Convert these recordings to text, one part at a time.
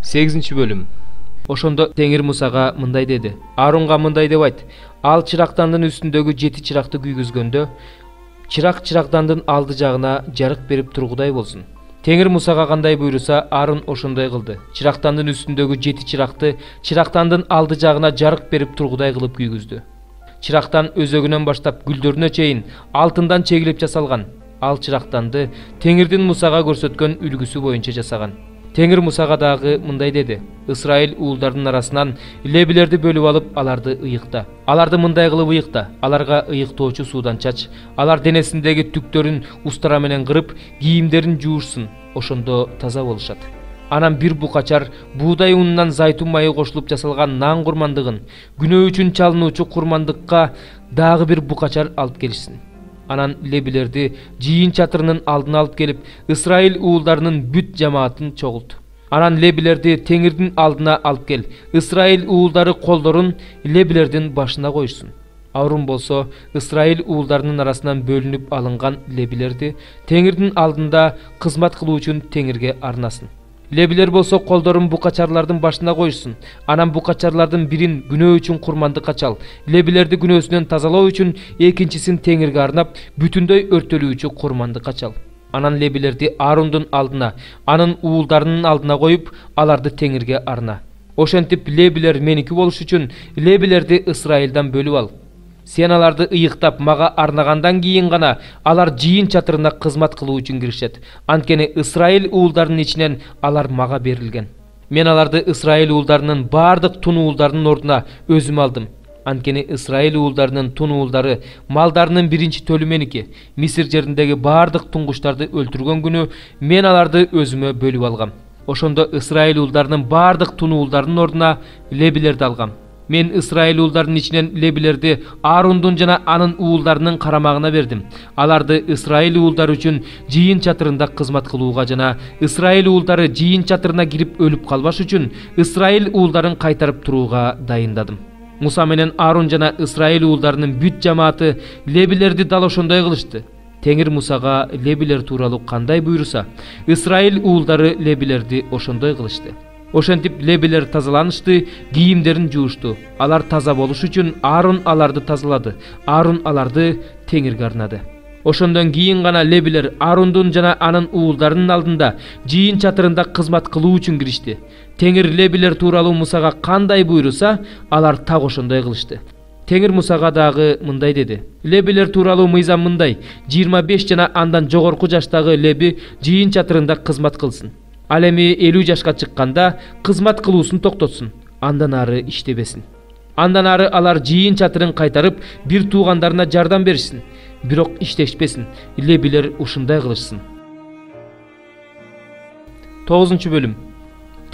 8-бөлүм. Ошондо Теңир Мусага мындай деди. Арунга мындай деп айт. Ал чырактандын үстүндөгү 7 чыракты күйгүзгөндө, чырак чырактандын алды жагына жарык берип тургудай болсун. Теңир Мусага кандай буйруса, Арун ошондой кылды. Чырактандын үстүндөгү 7 чыракты чырактандын алды жагына жарык берип тургудай кылып күйгүздү. Чырактан өзөгүнөн баштап гүлдөрүнө чейин алтындан чегилип жасалган. Ал чырактанды Теңирдин Мусага көрсөткөн үлгүсү боюнча жасаган. Теңир Мусага дагы мындай деди. Исраил уулдарынын арасынан лебилерди бөлүп алып, аларды ыйыкта. Аларды мындай кылып ыйыкта. Аларга ыйыктоочу суудан чач. Алар денесиндеги түктөрүн устара менен кырып, кийимдерин жуушсун. Ошондо таза болушат. Анан бир букачар буудай унунан зайтун майы кошулуп жасалган нан курмандыгын, күнөө үчүн чалынуучу курмандыкка дагы бир букачар алып келишсин. Анан лебилерди жыйын чатырынын алдына алып келип, Исраил уулдарынын бүт жамаатын чогулт. Анан лебилерди Теңирдин алдына алып кел. Исраил уулдары колдорун лебилердин башына коюшсун. Арун болсо Исраил уулдарынын арасынан бөлүнүп алынган лебилерди Теңирдин алдында кызмат кылуу үчүн Теңирге арнасын. Лебилер болсо колдорун букачарлардын башына коюшсун. Анан букачарлардын бирин күнөө үчүн курмандыкка чал. Лебилерди күнөөсүнөн тазалоо үчүн экинчисин Теңирге арнап, бүтүндөй өртөлүүчү курмандыкка чал. Анан лебилерди Арундун алдына, анын уулдарынын алдына коюп, аларды Теңирге арна. Ошентип лебилер меники болуш үчүн лебилерди Исраилдан бөлүп ал. Сен аларды ыйыктап мага арнагандан кийин гана алар жыйын чатырына кызмат кылуу үчүн киришет. Анткени Исраил уулдарынын ичинен алар мага берилген. Мен аларды Исраил уулдарынын бардык тун уулдарынын ордуна өзүм алдым. Анткени Исраил уулдарынын тун уулдары малдарынын биринчи төлү меники. Мисир жериндеги бардык туңгуштарды өлтүргөн күнү мен аларды өзүмө бөлүп алгам. Ошондо Исраил уулдарынын бардык тун уулдарынын ордуна лебилерди алгам. Мен Исраил уулдарынын ичинен лебилерди Арундун жана анын уулдарынын карамагына бердим. Аларды Исраил уулдары үчүн жыйын чатырында кызмат кылууга жана Исраил уулдары жыйын чатырына кирип өлүп калбаш үчүн Исраил уулдарын кайтарып турууга дайындадым. Муса менен Арун жана Исраил уулдарынын бүт жамааты лебилерди дал ошондой кылышты. Теңир Мусага лебилер тууралуу кандай буйруса, Исраил уулдары лебилерди ошондой кылышты. Ошентип лебилер тазаланышты, кийимдерин жуушту. Алар таза болуш үчүн Арун аларды тазалады. Арун аларды Теңирге арнады. Ошондон кийин гана лебилер Арундун жана анын уулдарынын алдында жыйын чатырында кызмат кылуу үчүн киришти. Теңир лебилер тууралуу Мусага кандай буйруса, алар так ошондой кылышты. Теңир Мусага дагы мындай деди. Лебилер тууралуу мыйзам мындай: 25 жана андан жогорку жаштагы леби жыйын чатырында кызмат кылсын. Ал эми 50 жашка чыкканда кызмат кылуусун токтотсун. Андан ары иштебесин. Андан ары алар жыйын чатырын кайтарып, бир туугандарына жардам беришсин. Бирок иштешпесин. Лебилер ушундай кылышсын. 9-бөлүм.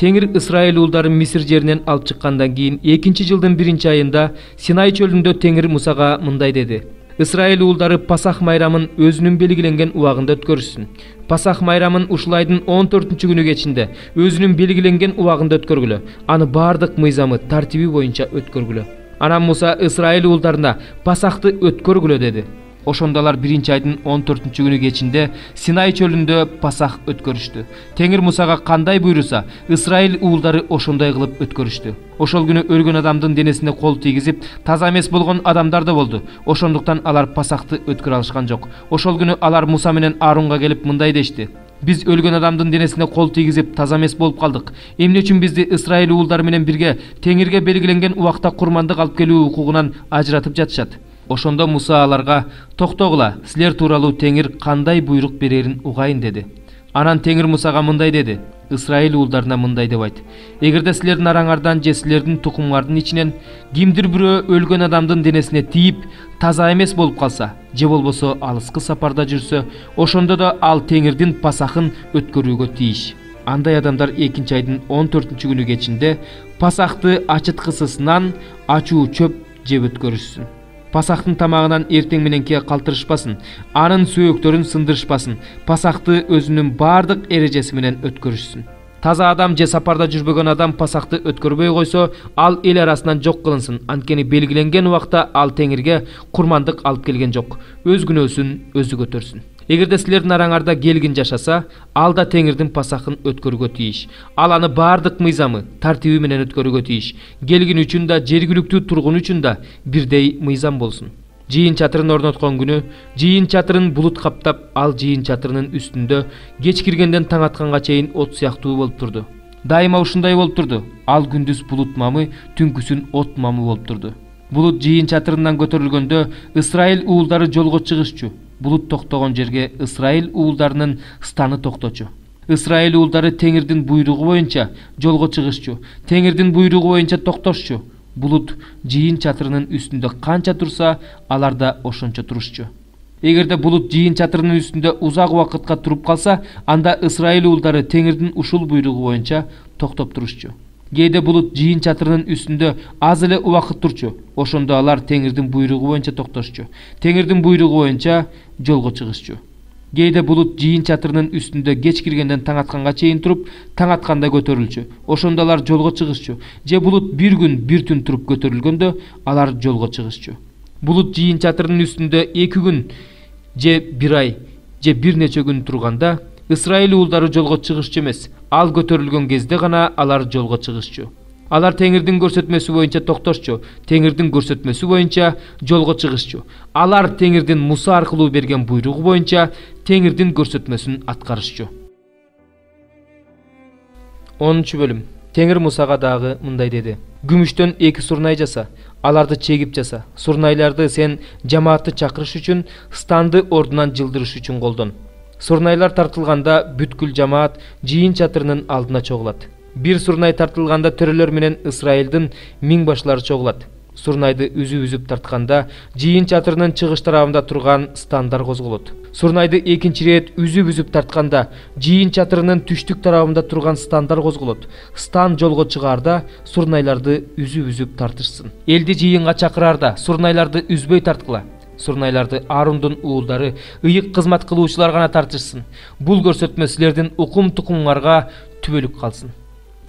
Теңир Исраил уулдарын Мисир жеринен алып чыккандан кийин 2-жылдын 1-айында Синай чөлүндө Теңир Мусага мындай деди. Исраил уулдары Пасах майрамын өзүнүн белгиленген убагында өткөрүшсүн. Пасах майрамын ушул айдын 14-күнү кечинде өзүнүн белгиленген убагында өткөргүлө. Аны бардык мыйзамы, тартиби боюнча өткөргүлө. Анан Муса Исраил уулдарына Пасахты өткөргүлө деди. Ошондо алар 1-айдын 14-күнү кечинде Синай чөлүндө Пасах өткөрүштү. Теңир Мусага кандай буйруса, Исраил уулдары ошондой кылып өткөрүштү. Ошол күнү өлгөн адамдын денесине кол тийгизип, таза эмес болгон адамдар да болду. Ошондуктан алар Пасахты өткөрө алышкан жок. Ошол күнү алар Муса менен Арунга келип мындай дешти. Биз өлгөн адамдын денесине кол тийгизип, таза эмес болуп калдык. Эмне үчүн бизди Исраил уулдары менен бирге Теңирге белгиленген убакта курмандык алып келүү укугунан ажыратып жатышат? Ошондо Муса аларга: "Токтогула, силер тууралуу Теңир кандай буйрук берерин угайын" деди. Анан Теңир Мусага мындай деди. Исраил уулдарына мындай деп айт. Эгерде силердин араңардан же силердин тукумуңардын ичинен кимдир бирөө өлгөн адамдын денесине тийип, таза эмес болуп калса, же болбосо алыскы сапарда жүрсө, ошондо да ал Теңирдин Пасахын өткөрүүгө тийиш. Андай адамдар 2-айдын 14-күнү кечинде Пасахты ачыткысынан ачуу чөп жеп өткөрүшсүн. Пасахтын тамагынан эртең мененке калтырышпасын, анын сөөктөрүн сындырышпасын. Пасахты өзүнүн бардык эрежеси менен өткөрүшсүн. Таза адам же сапарда жүрбөгөн адам Пасахты өткөрбөй койсо, ал эл арасынан жок кылынсын. Анткени белгиленген убакта ал Теңирге курмандык алып келген жок. Өз күнөөсүн өзү көтөрсүн. Эгерде силердин араңарда келгин жашаса, ал да Теңирдин пасахын өткөрүүгө тийиш. Ал аны бардык мыйзамы, тартиби менен өткөрүүгө тийиш. Келгин үчүн да, жергиликтүү тургун үчүн да бирдей мыйзам болсун. Жыйын чатырын орноткон күнү, жыйын чатырын булут каптап, ал жыйын чатырынын үстүндө кеч киргенден таң атканга чейин от сыяктуу болуп турду. Дайыма ушундай болуп турду. Ал күндүз булут мамы, түнкүсүн от мамы болуп турду. Булут жыйын чатырынан көтөрүлгөндө Исраил уулдары жолго чыгышчу. Булут токтогон жерге Исраил уулдарынын станы токточу. Исраил уулдары Теңирдин буйругу боюнча жолго чыгышчу. Теңирдин буйругу боюнча токтошчу. Булут жыйын чатырынын үстүндө канча турса, алар да ошончо турушчу. Эгерде булут жыйын чатырынын үстүндө узак убакытка туруп калса, анда Исраил уулдары Теңирдин ушул буйругу боюнча токтоп турушчу. Кээде булут жыйын чатырынын үстүндө аз эле убакыт турчу. Ошондо алар Теңирдин буйругу боюнча токтошчу. Теңирдин буйругу боюнча жолго чыгышчу. Кээде булут жыйын чатырынын үстүндө кеч киргенден таң атканга чейин туруп, таң атканда көтөрүлчү. Ошондо алар жолго чыгышчу. Же булут бир күн, бир түн туруп көтөрүлгөндө алар жолго чыгышчу. Булут жыйын чатырынын үстүндө 2 күн, же 1 ай, же бир нече күн турганда Исраил уулдары жолго чыгышчу эмес. Ал көтөрүлгөн кезде гана алар жолго чыгышчу. Алар Теңирдин көрсөтмөсү боюнча токтошчу. Теңирдин көрсөтмөсү боюнча жолго чыгышчу. Алар Теңирдин Муса аркылуу берген буйругу боюнча Теңирдин көрсөтмөсүн аткарышчу. 10-бөлүм. Теңир Мусага дагы мындай деди: Күмүштөн 2 сурнай жаса, аларды чегип жаса. Сурнайларды сен жамаатты чакырыш үчүн, станды ордунан жылдырыш үчүн колдон. Сурнайлар тартылганда бүткүл жамаат жыйын чатырынын алдына чогулат. Бир сурнай тартылганда төрөлөр менен Исраилдин миңбашлары чогулат. Сурнайды үзүп тартканда жыйын чатырынын чыгыш тарабында турган стандар козголот. Сурнайды экинчи рет үзүп тартканда жыйын чатырынын түштүк тарабында турган стандар козголот. Стан жолго чыгаарда сурнайларды үзүп тартышсын. Элди жыйынга чакыраарда сурнайларды үзбөй тарткыла. Сурнайларды Аарундун уулдары, ыйык кызмат кылуучулар гана тартышсын. Бул көрсөтмө силердин укум-тукумуңарга түбөлүк калсын.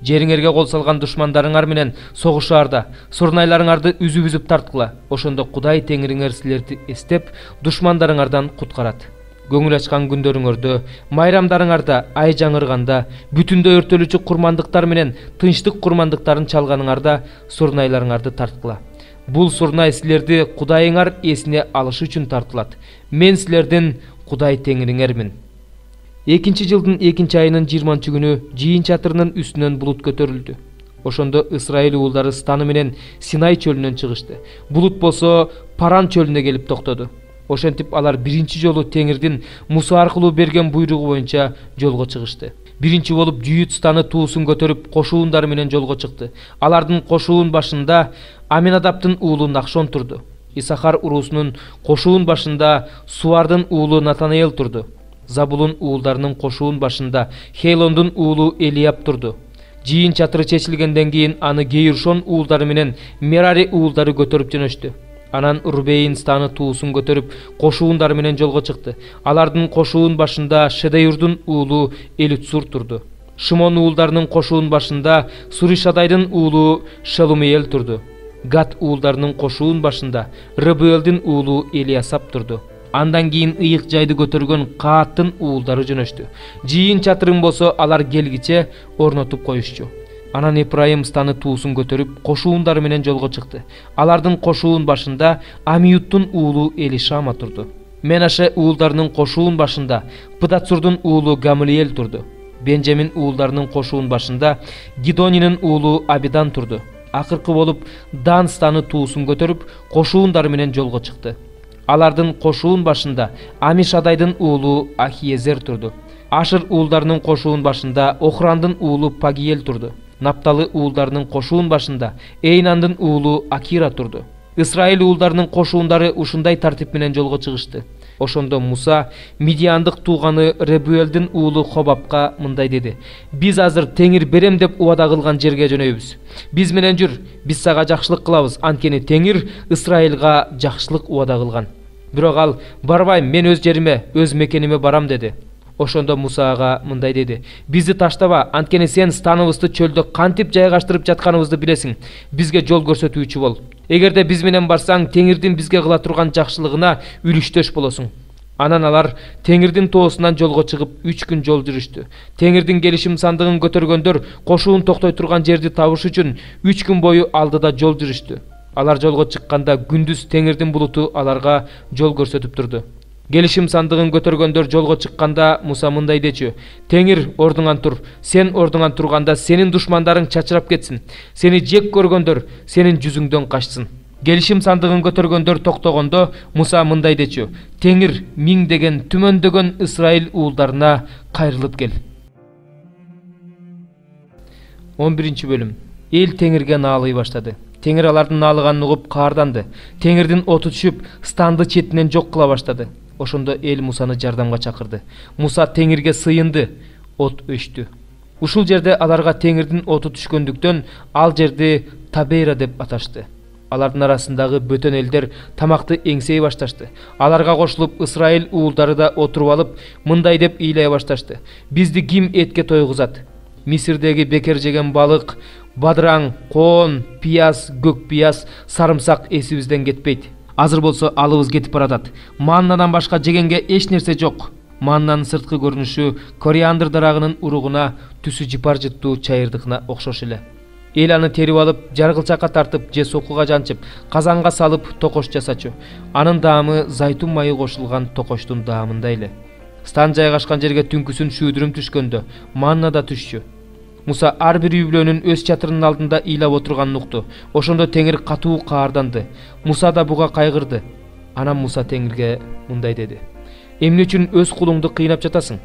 Жериңерге кол салган душмандарыңар менен согушаарда сурнайларыңарды үзүп тарткыла. Ошондо Кудай Теңириңер силерди эстеп, душмандарыңардан куткарат. Көңүл ачкан күндөрүңөрдө, майрамдарыңарда, ай жаңырганда, бүтүндө өртөлүүчү курмандыктар менен тынчтык курмандыктарын чалганыңарда сурнайларыңарды тарткыла. Бул сурнай силерди Кудайыңар эсине алыш үчүн тартылат. Мен силердин Кудай Теңириңермин. 2-нчи жылдын 2-нчи айынын 20-нчы күнү жыйын чатырынын үстүнөн булут көтөрүлдү. Ошондо Исраил уулдары станы менен Синай чөлүнөн чыгышты. Булут болсо Паран чөлүнө келип токтоду. Ошентип алар биринчи жолу Теңирдин Муса аркылуу берген буйругу боюнча жолго чыгышты. Биринчи болуп Жүйүт станы туусун көтөрүп кошуундары менен жолго чыкты. Алардын кошуун башында Аминадаптын уулу Нахшон турду. Исахар уруусунун кошуун башында Суардын уулу Натанаэл турду. Забулун уулдарынын кошуун башында Хейлондун уулу Элияб турду. Жыйын чатыры чечилгенден кийин аны Гейршон уулдары менен Мерари уулдары көтөрүп жөнөштү. Анан Рубейн станы туусун көтөрүп кошуундары менен жолго чыкты. Алардын кошуун башында Шедеюрдун уулу Элитсур турду. Шимон уулдарынын кошуун башында Суришадайдын уулу Шелумиэл турду. Гат уулдарынын кошуун башында Рыбыэлдин уулу Элиасап турду. Андан кийин ыйык жайды көтөргөн Кааттын уулдары жөнөштү. Жыйын чатырын болсо алар келгиче орнотуп коюшчу. Анан Ипрайым станы туусун көтөрүп кошуундары менен жолго чыкты. Алардын кошуун башында Амиюттун уулу Элишама турду. Менаше уулдарынын кошуун башында Пыдацурдун уулу Гамлиэл турду. Бенжамин уулдарынын кошуун башында Гидонинин уулу Абидан турду. Акыркы болуп Дан станы туусун көтөрүп кошуундары менен жолго чыкты. Алардын кошуун башында Амишадайдын уулу Ахиезер турду. Ашыр уулдарынын кошуун башында Охрандын уулу Пагиел турду. Напталы уулдарынын кошуун башында Эйнандын уулу Акира турду. Исраил уулдарынын кошуундары ушундай тартип менен жолго чыгышты. Ошондо Муса Мидиандык тууганы Ребуэлдин уулу Хобабка мындай деди: Биз азыр Теңир берем деп убада кылган жерге жөнөйбүз. Биз менен жүр, биз сага жакшылык кылабыз, анткени Теңир Исраилга жакшылык убада кылган. Бирок ал: Барбайм, мен өз жериме, өз мекениме барам деди. Ошондо Муса ага мындай деди: Бизди таштаба, анткени сен станыбызды чөлдө кантип жайгаштырып жатканыбызды билесиң. Бизге жол көрсөтүүчү бол. Эгерде биз менен барсаң, Теңирдин бизге кыла турган жакшылыгына үлүштөш болосуң. Анан алар Теңирдин тоосунан жолго чыгып 3 күн жол жүрүштү. Теңирдин келишим сандыгын көтөргөндөр кошуун токтой турган жерди табыш үчүн 3 күн бою алдыда жол жүрүштү. Алар жолго чыкканда күндүз Теңирдин булуту аларга жол көрсөтүп турду. Келишим сандыгын көтөргөндөр жолго чыкканда Муса мындай дечү: Теңир, ордуңан тур. Сен ордуңан турганда сенин душмандарың чачырап кетсин. Сени жек көргөндөр сенин жүзүңдөн качсын. Келишим сандыгын көтөргөндөр токтогондо Муса мындай дечү: Теңир миңдеген, түмөндөгөн Исраил уулдарына кайрылып кел. 11 бөлүм. Эл Теңирге наалый баштады. Теңир алардын наалыганын угуп каарданды. Теңирдин оту түшүп, станды четинен жок кыла баштады. Ошондо эл Мусаны жардамга чакырды. Муса Теңирге сыйынды, от өчтү. Ушул жерде аларга Теңирдин оту түшкөндүктөн ал жерди Табейра деп аташты. Алардын арасындагы бөтөн элдер тамакты эңсей башташты. Аларга кошулуп Исраил уулдары да отуруп алып, мындай деп ыйлай башташты: Бизди ким этке тойгузат? Мисирдеги бекер жеген балык, бадыраң, коон, пияз, көк пияз, сарымсак эсибизден кетпейт. Азыр болсо алыбыз кетип баратат. Маннадан башка жегенге эч нерсе жок. Маннанын сырткы көрүнүшү кориандр дарагынын уругуна, түсү жыпар жыттуу чайырдыкына окшош эле. Эл аны терип алып, жаргылчакка тартып, же сокуга жанчып, казанга салып токош жасачу. Анын даамы зайтун майы кошулган токоштун даамындай эле. Стан жайгашкан жерге түнкүсүн шүүдүрүм түшкөндө манна да түшчү. Муса ар бир үй бүлөнүн өз чатырынын алдында ыйлап отурганын укту. Ошондо Теңир катуу каарданды. Муса да буга кайгырды. Анан Муса Теңирге мындай деди: Эмне үчүн өз кулуңду кыйнап жатасың?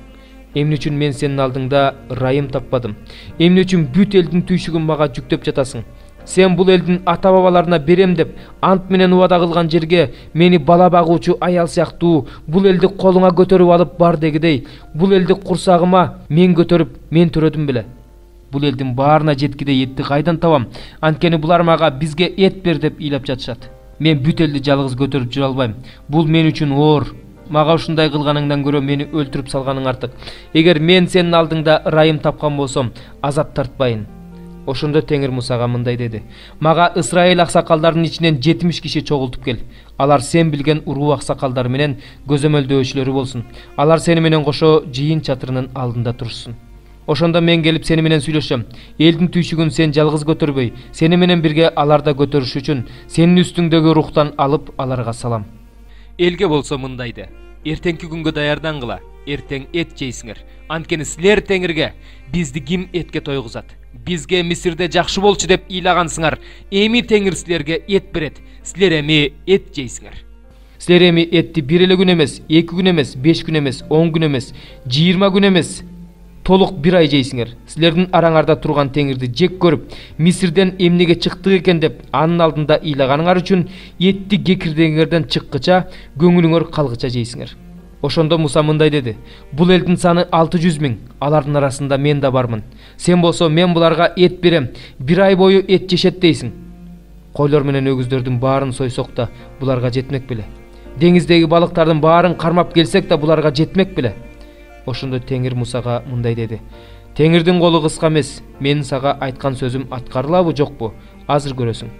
Эмне үчүн мен сенин алдыңда ырайым таппадым? Эмне үчүн бүт элдин түйшүгүн мага жүктөп жатасың? Сен бул элдин ата бабаларына берем деп ант менен убада кылган жерге мени бала багуучу аял сыяктуу бул элди колуңа көтөрүп алып бар дегидей, бул элди курсагыма мен көтөрүп мен төрөдүм беле? Бул элдин баарына жеткидей этти кайдан табам? Анткени булар мага бизге эт бер деп ыйлап жатышат. Мен бүт элди жалгыз көтөрүп жүрө албайм. Бул мен үчүн оор. Мага ушундай кылганыңдан көрө мени өлтүрүп салганың артык. Эгер мен сенин алдыңда ырайым тапкан болсом, азап тартпайын. Ошондо Теңир Мусага мындай деди: Мага Исраил аксакалдарынын ичинен 70 киши чогултуп кел. Алар сен билген уруу аксакалдары менен көзөмөлдөөчүлөрү болсун. Алар сени менен кошо жыйын чатырынын алдында турушсун. Ошондо мен келип сени менен сүйлөшөм. Элдин түйшүгүн сен жалгыз көтөрбөй, сени менен бирге алар да көтөрүш үчүн сенин үстүңдөгү рухтан алып аларга салам. Элге болсо мындайды: Эртеңки күнгө даярдангыла, эртең эт жейсиңер. Анткени силер Теңирге бизди ким этке тойгузат? Бизге Мисирде жакшы болчу деп ыйлагансыңар. Эми Теңир силерге эт берет. Силер эми эт жейсиңер. Силер эми этти бир эле күн эмес, 2 күн эмес, 5 күн эмес, 10 күн эмес, 20 күн эмес, толук бир ай жейсиңер. Силердин араңарда турган Теңирди жек көрүп, Мисирден эмнеге чыктык экен деп анын алдында ыйлаганыңар үчүн этти кекирдеңерден чыккыча, көңүлүңөр калгыча жейсиңер. Ошондо Муса мындай деди: Бул элдин саны 600 000, алардын арасында мен да бармын. Сен болсо мен буларга эт берем, бир ай бою эт жешет дейсиң. Койлор менен өгүздөрдүн баарын сойсок да буларга жетмек беле? Деңиздеги балыктардын баарын кармап келсек да буларга жетмек беле? Ошондо Теңир Мусага мындай деди: Теңирдин колу кыска эмес, менин сага айткан сөзүм аткарылабы жокпу? Азыр көрөсүң.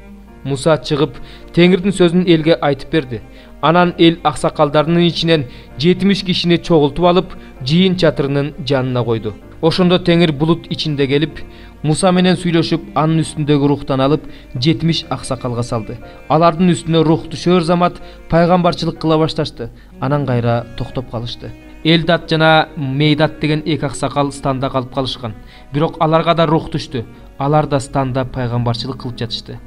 Муса чыгып Теңирдин сөзүн элге айтып берди. Анан эл аксакалдарынын ичинен 70 кишини чогултуп алып, жыйын чатырынын жанына койду. Ошондо Теңир булут ичинде келип, Муса менен сүйлөшүп, анын үстүндөгү рухтан алып 70 аксакалга салды. Алардын үстүнө рух түшөр замат пайгамбарчылык кыла башташты. Анан кайра токтоп калышты. Элдат жана Мейдат деген 2 аксакал станда калып калышкан. Бирок аларга да рух түштү. Алар да станда пайгамбарчылык кылып жатышты.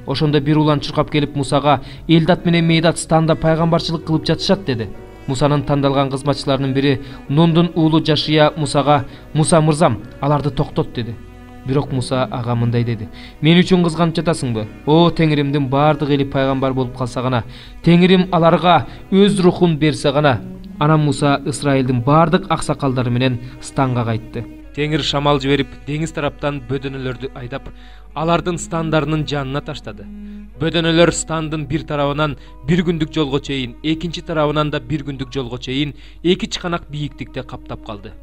Ошондо бир улан чуркап келип Мусага: Элдат менен Мейдат станда пайгамбарчылык кылып жатышат деди. Мусанын тандалган кызматчыларынын бири Нундун уулу Жашия Мусага: Муса мырзам, аларды токтот деди. Бирок Муса ага мындай деди: Мен үчүн кызганып жатасыңбы? О Теңиримдин бардык эли пайгамбар болуп калса гана, Теңирим аларга өз рухун берсе гана. Анан Муса Исраилдин бардык аксакалдары менен станга кайтты. Теңир шамал жиберип, деңиз тараптан бөдөнөлөрдү айдап, алардын стандарынын жанына таштады. Бөдөнөлөр стандын бир тарабынан 1 күндүк жолго чейин, экинчи тарабынан да 1 күндүк жолго чейин 2 чыканак бийиктикте каптап калды.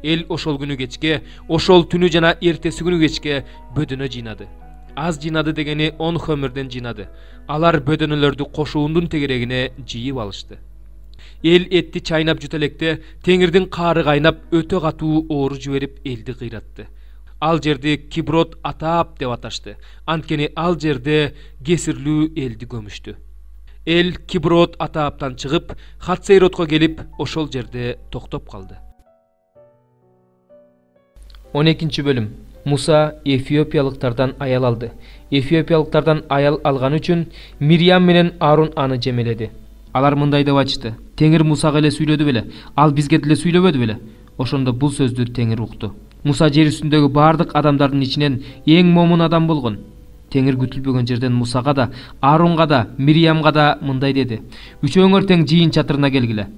Эл ошол күнү кечке, ошол түнү жана эртеси күнү кечке бөдөнө жыйнады. Аз жыйнады дегени 10 хөмөрдөн жыйнады. Алар бөдөнөлөрдү кошуундун тегерегине жыйып алышты. Эл этти чайнап жут электе теңирдин каары кайнап өтө катуу оору жиберип элди кыйратты. Ал жерди Киброт Атаап деп аташты. Анткени ал жерде кесирлүү элди көмүштү. Эл Киброт Атааптан чыгып, Хатсейротко келип, ошол жерде токтоп калды. 12 бөлүм. Муса эфиопиялыктардан аял алды. Эфиопиялыктардан аял алган үчүн Мириам менен Арун аны жемеледи. Алар мындай деп айтышты: Теңир Мусага эле сүйлөдү беле? Ал бизге деле сүйлөбөдү беле? Ошондо бул сөздү Теңир укту. Муса жер үстүндөгү бардык адамдардын ичинен эң момун адам болгон. Теңир күтүлбөгөн жерден Мусага да, Арунга да, Мириамга да мындай деди: Үчөөңөр тең жыйын чатырына келгиле.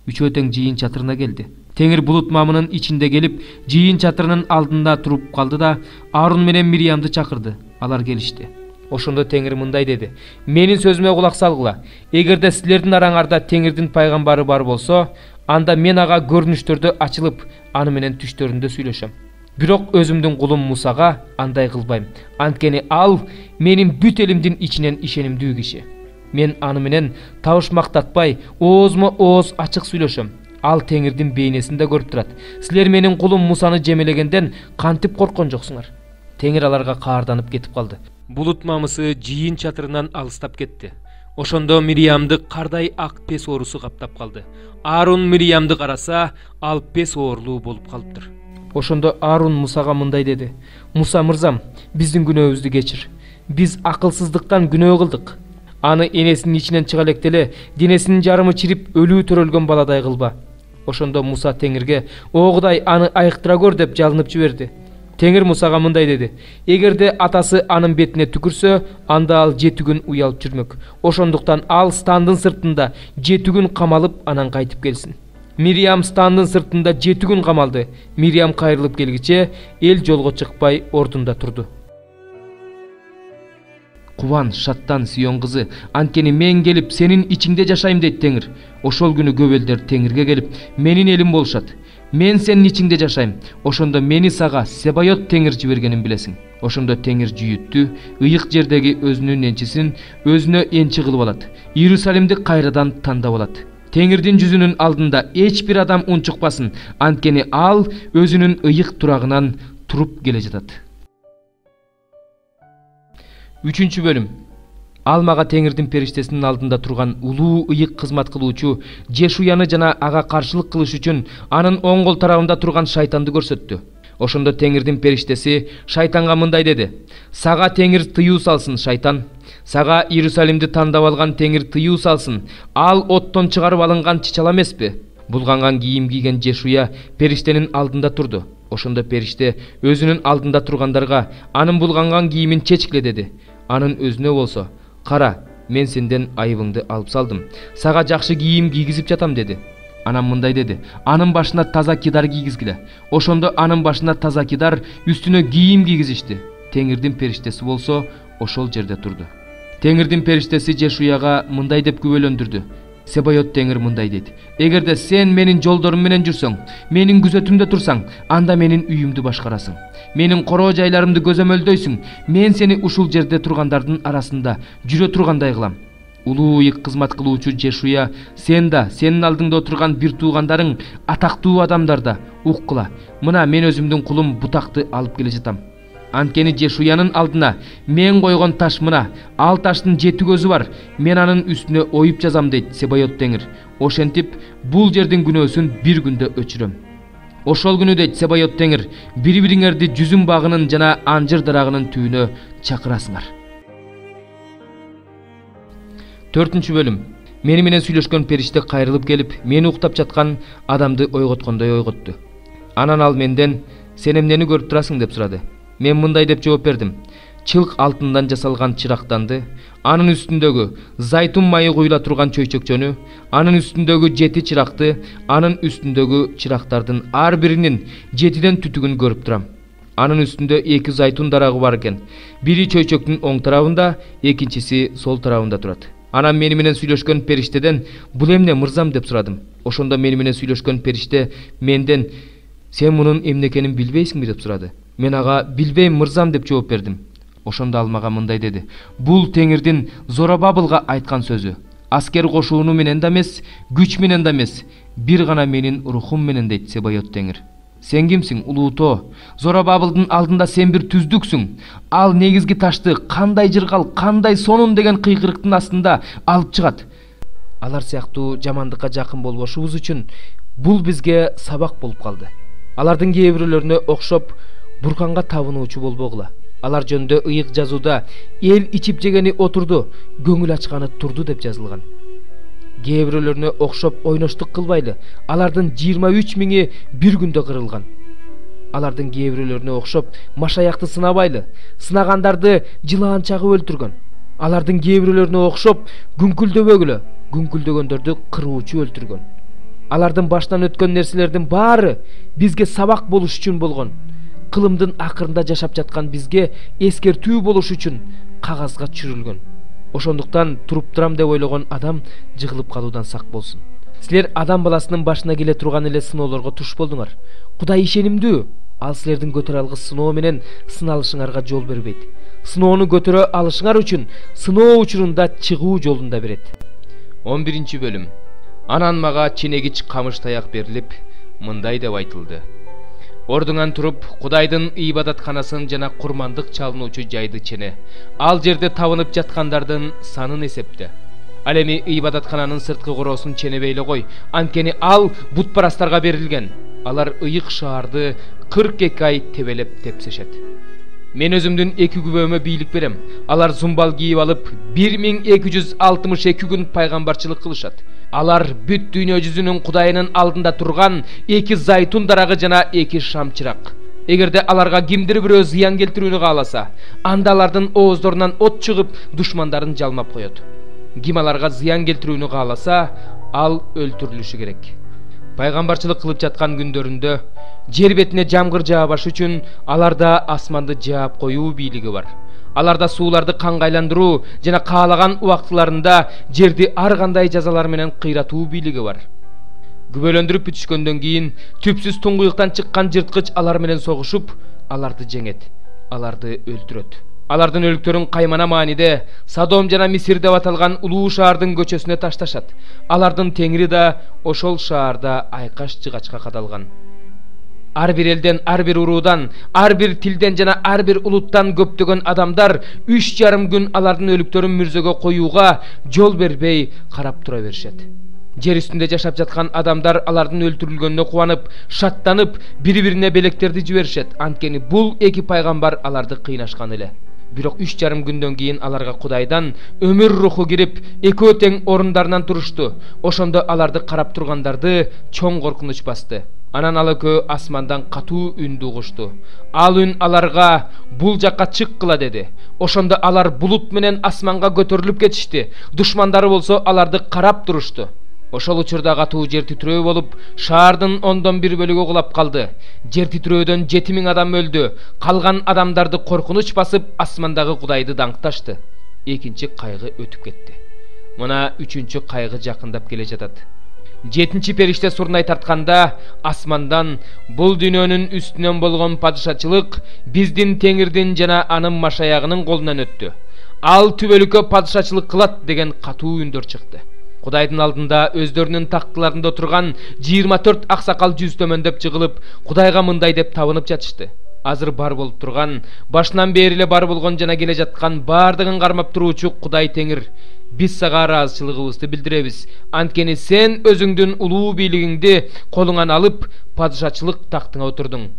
Үчөө тең жыйын чатырына келди. Теңир булут мамынын ичинде келип, жыйын чатырынын алдында туруп калды да Арун менен Мириамды чакырды. Алар келишти. Ошондо Теңир мындай деди: Менин сөзүмө кулак салгыла. Эгерде силердин араңарда Теңирдин пайгамбары бар болсо, анда мен ага көрүнүштөрдө ачылып, аны менен түштөрүндө сүйлөшөм. Бирок өзүмдүн кулум Мусага андай кылбайм. Анткени ал менин бүт элимдин ичинен ишенимдүү киши. Мен аны менен табышмактатпай, оозмо ооз ачык сүйлөшөм. Ал Теңирдин бейнесинде көрүп турат. Силер менин кулум Мусаны жемелегенден кантип корккон жоксуңар? Теңир аларга каарданып кетип калды. Булут мамысы жыйын чатырынан алыстап кетти. Ошондо Мириамды кардай ак пес оорусу каптап калды. Арун Мириамды караса, ал пес оорлуу болуп калыптыр. Ошондо Арун Мусага мындай деди: Муса мырзам, биздин күнөөбүздү кечир. Биз акылсыздыктан күнөө кылдык. Аны энесинин ичинен чыга электе эле денесинин жарымы чирип өлүү төрөлгөн баладай кылба. Ошондо Муса Теңирге: О Кудай, аны айыктыра көр деп жалынып жиберди. Теңир Мусага мындай деди: Эгерде атасы анын бетине түкүрсө, анда ал 7 күн уялып жүрмөк. Ошондуктан ал стандын сыртында 7 күн камалып, анан кайтып келсин. Мириам стандын сыртында 7 күн камалды. Мириам кайрылып келгиче эл жолго чыкпай ордунда турду. Кубан, шаттан, Сион кызы, анткени мен келип сенин ичиңде жашайм дейт Теңир. Ошол күнү көп элдер Теңирге келип, менин элим болушат. Мен сенин ичиңде жашайм. Ошондо мени сага Себайот Теңир жибергенин билесиң. Ошондо Теңир жүйүттү, ыйык жердеги өзүнүн энчисин өзүнө энчи кылып алат. Иерусалимди кайрадан тандап алат. Теңирдин жүзүнүн алдында эч бир адам унчукпасын, анткени ал өзүнүн ыйык турагынан туруп келе жатат. 3 бөлүм. Ал мага Теңирдин периштесинин алдында турган улуу ыйык кызмат кылуучу Жешуяны жана ага каршылык кылыш үчүн анын оң кол тарабында турган шайтанды көрсөттү. Ошондо Теңирдин периштеси шайтанга мындай деди: Сага Теңир тыюу салсын, шайтан. Сага Иерусалимди тандап алган Теңир тыюу салсын. Ал оттон чыгарып алынган чычала эмеспи? Булганган кийим кийген Жешуя периштенин алдында турду. Ошондо периште өзүнүн алдында тургандарга анын булганган кийимин чечкиле деди. Анын өзүнө болсо: Кара, мен сенден айыбыңды алып салдым. Сага жакшы кийим кийгизип жатам деди. Анан мындай деди: Анын башына таза кидар кийгизгиле. Ошондо анын башына таза кидар, үстүнө кийим кийгизишти. Теңирдин периштеси болсо ошол жерде турду. Теңирдин периштеси Жешуяга мындай деп күбөлөндүрдү: Себайот Теңир мындай дейт: Эгерде сен менин жолдорум менен жүрсөң, менин күзөтүмдө турсаң, анда менин үйүмдү башкарасың. Менин короо жайларымды көзөмөлдөйсүң. Мен сени ушул жерде тургандардын арасында жүрө тургандай кылам. Улуу ыйык кызмат кылуучу Жешуя, сен да, сенин алдыңда отурган бир туугандарың, атактуу адамдар да уккула. Мына мен өзүмдүн кулум бутакты алып келе жатам. Анткени Жешуянын алдына мен койгон таш мына, ал таштын 7 көзү бар. Мен анын үстүнө оюп жазам дейт Себайот Теңир. Ошентип бул жердин күнөөсүн бир күндө өчүрөм. Ошол күнү дейт Себайот Теңир, бири-бириңерди жүзүм багынын жана анжыр дарагынын түбүнө чакырасыңар. 4 бөлүм. Мени менен сүйлөшкөн периште кайрылып келип, мени уктап жаткан адамды ойготкондой ойготту. Анан ал менден: Сен эмнени көрүп турасың деп сурады. Мен мындай деп жооп бердим: Чылк алтындан жасалган чырактанды, анын үстүндөгү зайтун майы куюла турган чөйчөкчөнү, анын үстүндөгү 7 чыракты, анын үстүндөгү чырактардын ар биринин 7ден түтүгүн көрүп турам. Анын үстүндө 2 зайтун дарагы бар экен. Бири чөйчөктүн оң тарабында, экинчиси сол тарабында турат. Анан мени менен сүйлөшкөн периштеден: Бул эмне мырзам деп сурадым. Ошондо мени менен сүйлөшкөн периште менден: Сен мунун эмне экенин билбейсиңби деп сурады. Мен ага: Билбейм мырзам деп жооп бердим. Ошондо ал мага мындай деди: Бул Теңирдин Зоробабылга айткан сөзү. Asker кошууну менен да эмес, күч менен да эмес, бир гана менин рухум менен дейт Себайот Теңир. Сен кимсиң, Улуутоо? Зоробабылдын алдында сен бир түздүксүң. Ал негизги ташты кандай жыргал, кандай сонун деген кыйкырыктын астында алып чыгат. Алар сыяктуу жамандыкка жакын болбошубуз үчүн бул бизге сабак болуп калды. Алардын кээ бирөөлөрүнө окшоп бурканга табынуучу болбогула. Алар жөнүндө ыйык жазууда эл ичип жегени отурду, көңүл ачканы турду деп жазылган. Кээ бирөөлөрүнө окшоп ойноштук кылбайлы. Алардын 23 миңи бир күндө кырылган. Алардын кээ бирөөлөрүнө окшоп машаякты сынабайлы. Сынагандарды жылаан чагып өлтүргөн. Алардын кээ бирөөлөрүнө окшоп күңкүлдөбөгүлө, күңкүлдөгөндөрдү кыруучу өлтүргөн. Алардын баштан өткөн нерселердин баары бизге сабак болуш үчүн болгон. Кылымдын акырында жашап жаткан бизге эскертүү болуш үчүн кагазга түшүрүлгөн. Ошондуктан туруп турам деп ойлогон адам жыгылып калуудан сак болсун. Силер адам баласынын башына келе турган эле сыноолорго туш болдуңар. Кудай ишенимдүү. Ал силердин көтөрө алгыс сыноо менен сыналышыңарга жол бербейт. Сыноону көтөрө алышыңар үчүн сыноо учурунда чыгуу жолун да берет. 11 бөлүм. Анан мага ченегич камыш таяк берилип, мындай деп айтылды. Ордуңан туруп, Кудайдын ибадатканасын жана курмандык чалынуучу жайды чене. Ал жерде табынып жаткандардын санын эсепте. Ал эми ибадаткананын сырткы короосун ченебей эле кой, анткени ал бутпарастарга берилген. Алар ыйык шаарды 42 ай тебелеп тепсешет. Мен өзүмдүн 2 күбөмө бийлик берем. Алар зумбал кийип алып 1262 күн пайгамбарчылык кылышат. Алар бүт дүйнө жүзүнүн Кудайынын алдында турган 2 зайтун дарагы жана 2 шамчырак. Эгерде аларга кимдир бирөө зыян келтирүүнү кааласа, анда алардын ооздорунан от чыгып, душмандарын жалмап коет. Ким аларга зыян келтирүүнү кааласа, ал өлтүрүлүшү керек. Пайгамбарчылык кылып жаткан күндөрүндө жер бетине жамгыр жаабаш үчүн аларда асманды жаап коюу бийлиги бар. Аларда сууларды канга айландыруу жана каалаган убактыларында жерди ар кандай жазалар менен кыйратуу бийлиги бар. Күбөлөндүрүп бүтүшкөндөн кийин түпсүз туңгуюктан чыккан жырткыч алар менен согушуп, аларды жеңет, аларды өлтүрөт. Алардын өлүктөрүн Каймана мааниде Содом жана Мисир деп аталган улуу шаардын көчөсүнө ташташат. Алардын теңири да ошол шаарда айкаш жыгачка кадалган. Ар бир элден, ар бир уруудан, ар бир тилден жана ар бир улуттан көптөгөн адамдар 3,5 күн алардын өлүктөрүн мүрзөгө коюуга жол бербей карап тура беришет. Жер үстүндө жашап жаткан адамдар алардын өлтүрүлгөнүнө кубанып, шаттанып, бири-бирине белектерди жиберишет. Анткени бул 2 пайгамбар аларды кыйнашкан эле. Бирок 3,5 күндөн кийин аларга Кудайдан өмүр руху кирип, экөө тең орундарынан турушту. Ошондо аларды карап тургандарды чоң коркунуч басты. Анан ал экөө асмандан катуу үндү угушту. Ал үн аларга бул жакка чыккыла деди. Ошондо алар булут менен асманга көтөрүлүп кетишти. Душмандары болсо аларды карап турушту. Ошол учурда катуу жер титирөө болуп, шаардын 1/10 бөлүгү кулап калды. Жер титирөөдөн 7000 адам өлдү. Калган адамдарды коркунуч басып, асмандагы Кудайды даңкташты. Экинчи кайгы өтүп кетти. Мына 3-чү кайгы жакындап келе жатат. 7-чи периште сурнай тартканда асмандан бул дүйнөнүн үстүнөн болгон падышачылык биздин Теңирдин жана анын машаягынын колунан өттү. Ал түбөлүккө падышачылык кылат деген катуу үндөр чыкты. Кудайдын алдында өздөрүнүн тактыларында отурган 24 аксакал жүз төмөндөп жыгылып, Кудайга мындай деп табынып жатышты. Азыр бар болуп турган, башынан бери эле бар болгон жана келе жаткан бардыгын кармап туруучу Кудай Теңир, биз сага ыраазычылыгыбызды билдиребиз. Анткени сен өзүңдүн улуу бийлигиңди колуңан алып, падышачылык тактыңа отурдуң.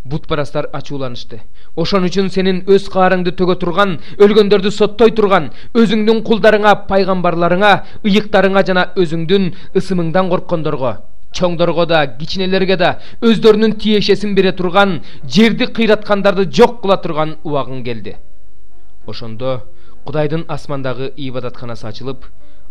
Бутпарастар ачууланышты. Ошон үчүн сенин өз каарыңды төгө турган, өлгөндөрдү соттой турган, өзүңдүн кулдарыңа, пайгамбарларыңа, ыйыктарыңа жана өзүңдүн ысымыңдан корккондорго, чоңдорго да, кичинелерге да өздөрүнүн тиешесин бере турган, жерди кыйраткандарды жок кыла турган убагың келди. Ошондо Кудайдын асмандагы ибадатканасы ачылып,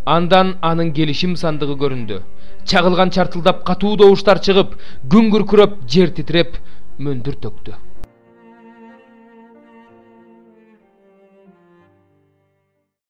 андан анын келишим сандыгы көрүндү. Чагылган чартылдап катуу добуштар чыгып, күн күркүрөп, жер титиреп, мөндүр төктү.